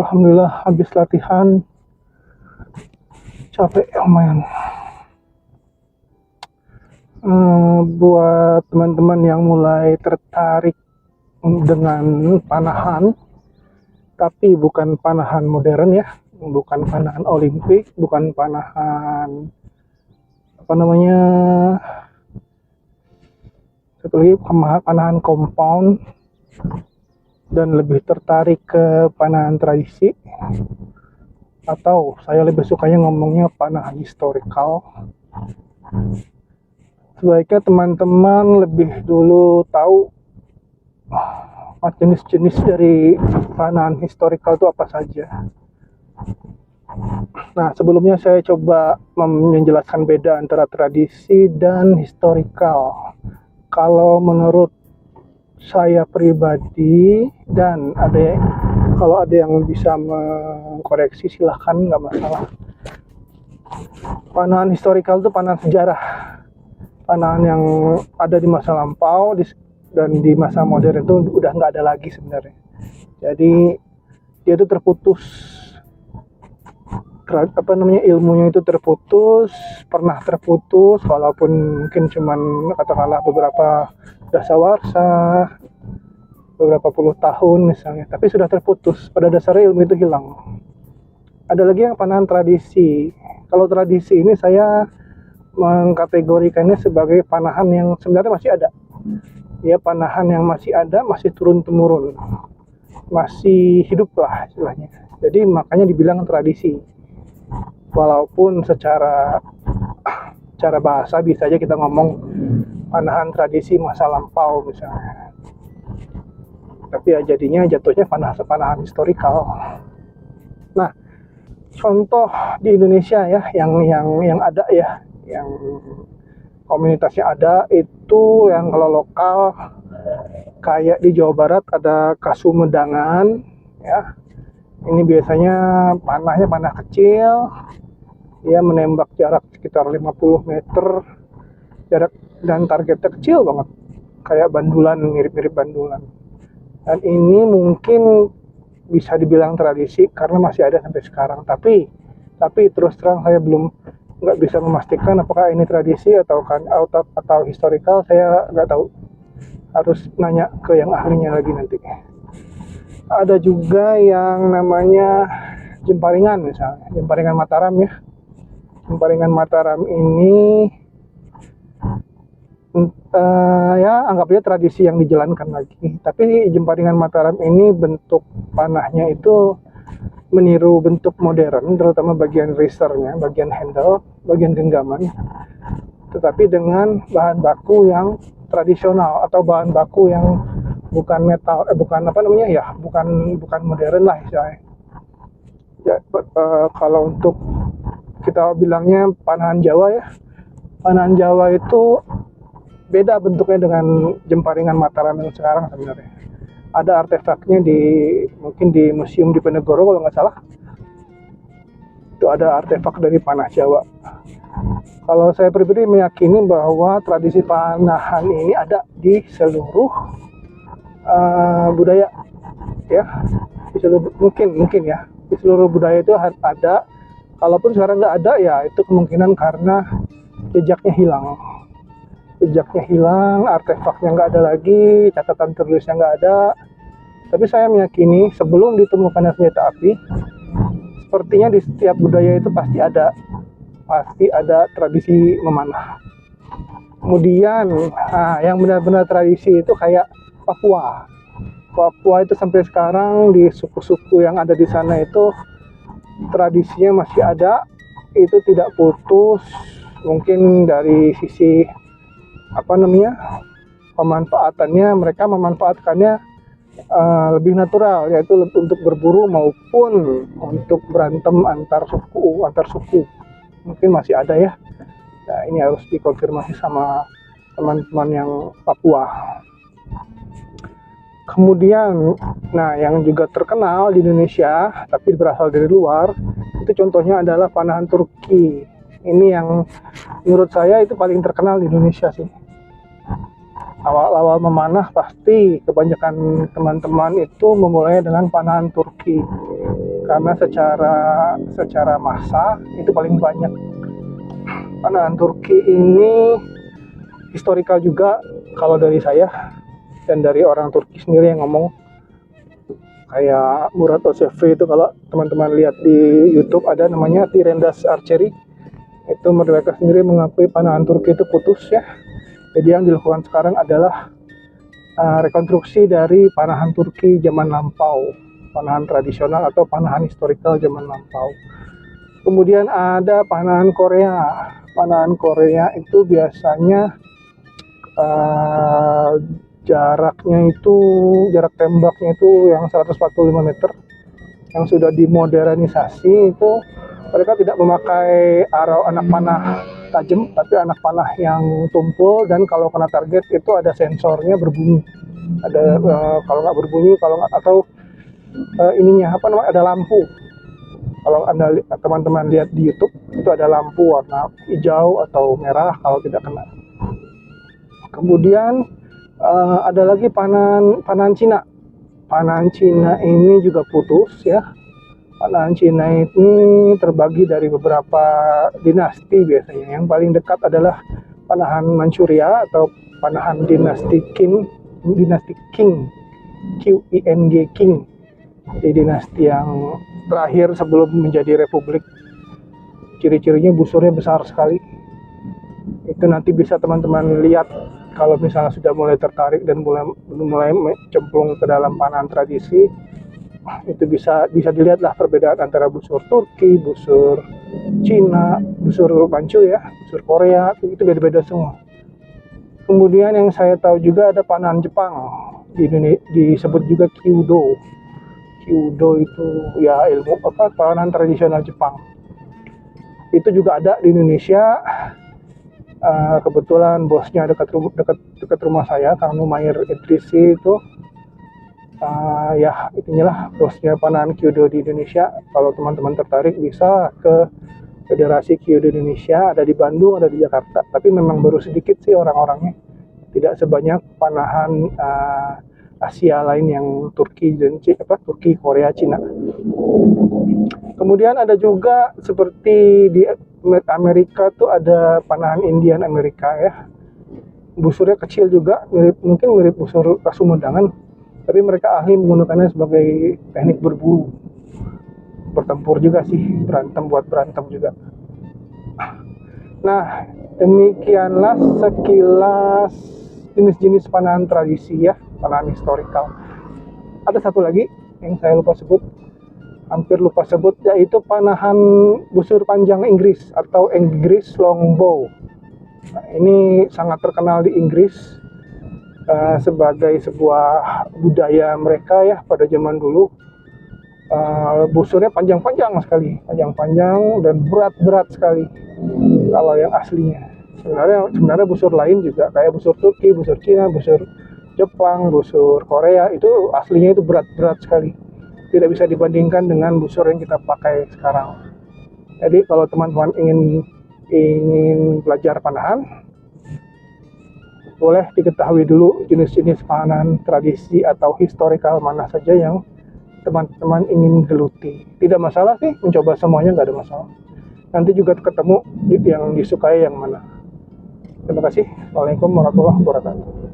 Alhamdulillah habis latihan, capek lumayan. Buat teman-teman yang mulai tertarik dengan panahan, tapi bukan panahan modern ya, bukan panahan olimpik, bukan panahan satu lagi panahan compound, dan lebih tertarik ke panahan tradisi, atau saya lebih sukanya ngomongnya panahan historical. Sebaiknya teman-teman lebih dulu tahu jenis-jenis dari panahan historical itu apa saja. Nah, sebelumnya saya coba menjelaskan beda antara tradisi dan historical. Kalau menurut saya pribadi, dan kalau ada yang bisa mengkoreksi silahkan, nggak masalah. Panahan historical itu panahan sejarah, panahan yang ada di masa lampau dan di masa modern itu udah nggak ada lagi sebenarnya. Jadi dia itu terputus, ilmunya itu pernah terputus, walaupun mungkin cuman katakanlah beberapa dasawarsa, beberapa puluh tahun misalnya, tapi sudah terputus. Pada dasarnya ilmu itu hilang. Ada lagi yang panahan tradisi. Kalau tradisi ini saya mengkategorikannya sebagai panahan yang sebenarnya masih ada. Ya, panahan yang masih ada, masih turun-temurun, masih hidup lah istilahnya. Jadi makanya dibilang tradisi. Walaupun secara bahasa bisa aja kita ngomong panahan tradisi masa lampau misalnya. Tapi ya jatuhnya panahan historical. Nah, contoh di Indonesia ya yang ada ya, yang komunitasnya ada itu, yang kalau lokal kayak di Jawa Barat ada Kasumedangan ya. Ini biasanya panahnya panah kecil, dia menembak jarak sekitar 50 meter jarak, dan targetnya kecil banget, kayak bandulan, mirip-mirip bandulan. Dan ini mungkin bisa dibilang tradisi karena masih ada sampai sekarang. Tapi terus terang saya nggak bisa memastikan apakah ini tradisi atau historical. Saya nggak tahu, harus nanya ke yang ahlinya lagi nanti. Ada juga yang namanya Jemparingan misalnya, Jemparingan Mataram ya. Jemparingan Mataram ini ya anggap aja tradisi yang dijalankan lagi. Tapi Jemparingan Mataram ini bentuk panahnya itu meniru bentuk modern, terutama bagian risernya, bagian handle, bagian genggaman, tetapi dengan bahan baku yang tradisional atau bahan baku yang bukan metal, bukan modern lah istilahnya. Ya, kalau untuk kita bilangnya panahan Jawa ya, panahan Jawa itu beda bentuknya dengan Jemparingan Mataram yang sekarang sebenarnya. Ada artefaknya mungkin di Museum Diponegoro kalau nggak salah. Itu ada artefak dari panah Jawa. Kalau saya pribadi meyakini bahwa tradisi panahan ini ada di seluruh budaya ya, di seluruh, mungkin ya, di seluruh budaya itu ada. Kalaupun sekarang nggak ada ya, itu kemungkinan karena jejaknya hilang, artefaknya nggak ada lagi, catatan tertulisnya nggak ada. Tapi saya meyakini sebelum ditemukannya senjata api, sepertinya di setiap budaya itu pasti ada tradisi memanah. Kemudian yang benar-benar tradisi itu kayak Papua itu sampai sekarang di suku-suku yang ada di sana itu tradisinya masih ada, itu tidak putus. Mungkin dari sisi pemanfaatannya, mereka memanfaatkannya lebih natural, yaitu untuk berburu maupun untuk berantem antar suku mungkin masih ada ya. Nah, ini harus dikonfirmasi sama teman-teman yang Papua. Kemudian, yang juga terkenal di Indonesia tapi berasal dari luar, itu contohnya adalah panahan Turki. Ini yang menurut saya itu paling terkenal di Indonesia sih. Awal-awal memanah pasti kebanyakan teman-teman itu memulai dengan panahan Turki. karena secara massa itu paling banyak. Panahan Turki ini historical juga kalau dari saya dan dari orang Turki sendiri yang ngomong. Kayak Murat Özefri itu, kalau teman-teman lihat di YouTube ada namanya Tirendas Archery, itu mereka sendiri mengakui panahan Turki itu putus ya. Jadi yang dilakukan sekarang adalah rekonstruksi dari panahan Turki zaman lampau, panahan tradisional atau panahan historical zaman lampau. Kemudian ada panahan Korea. Panahan Korea itu biasanya jarak tembaknya itu yang 145 meter, yang sudah dimodernisasi. Itu mereka tidak memakai arau anak panah tajam, tapi anak panah yang tumpul, dan kalau kena target itu ada sensornya berbunyi. Ada kalau nggak berbunyi, ada lampu. Kalau Anda teman-teman lihat di YouTube, itu ada lampu warna hijau atau merah kalau tidak kena. Kemudian ada lagi panahan Cina. Panahan Cina ini juga putus ya. Panahan Cina ini terbagi dari beberapa dinasti biasanya. Yang paling dekat adalah panahan Manchuria atau panahan dinasti Qing, Qing. Di dinasti yang terakhir sebelum menjadi republik. Ciri-cirinya busurnya besar sekali. Itu nanti bisa teman-teman lihat kalau misalnya sudah mulai tertarik dan mulai cemplung ke dalam panahan tradisi. Itu bisa dilihatlah perbedaan antara busur Turki, busur Cina, busur Manchu ya, busur Korea, itu beda-beda semua. Kemudian yang saya tahu juga ada panahan Jepang, disebut juga Kyudo. Kyudo itu ya panahan tradisional Jepang. Itu juga ada di Indonesia. Kebetulan bosnya dekat rumah saya, Kang Numair Idrisi itu. Inilah bosnya panahan Kyudo di Indonesia. Kalau teman-teman tertarik bisa ke Federasi Kyudo Indonesia, ada di Bandung, ada di Jakarta. Tapi memang baru sedikit sih orang-orangnya, tidak sebanyak panahan Asia lain yang Turki, Korea, Cina. Kemudian ada juga seperti di Amerika tuh ada panahan Indian Amerika ya. Busurnya kecil juga, mungkin mirip busur Sumedang, tapi mereka ahli menggunakannya sebagai teknik berburu. Bertempur juga sih, buat berantem juga. Nah, demikianlah sekilas jenis-jenis panahan tradisi ya, panahan historical. Ada satu lagi yang saya hampir lupa sebut, yaitu panahan busur panjang Inggris atau English longbow. Nah, ini sangat terkenal di Inggris sebagai sebuah budaya mereka ya pada zaman dulu. Busurnya panjang-panjang sekali, panjang-panjang dan berat-berat sekali kalau yang aslinya. Sebenarnya busur lain juga kayak busur Turki, busur Cina, busur Jepang, busur Korea itu aslinya itu berat-berat sekali. Tidak bisa dibandingkan dengan busur yang kita pakai sekarang. Jadi kalau teman-teman ingin belajar panahan, boleh diketahui dulu jenis-jenis panahan tradisi atau historical mana saja yang teman-teman ingin geluti. Tidak masalah sih, mencoba semuanya nggak ada masalah. Nanti juga ketemu yang disukai yang mana. Terima kasih. Assalamualaikum warahmatullahi wabarakatuh.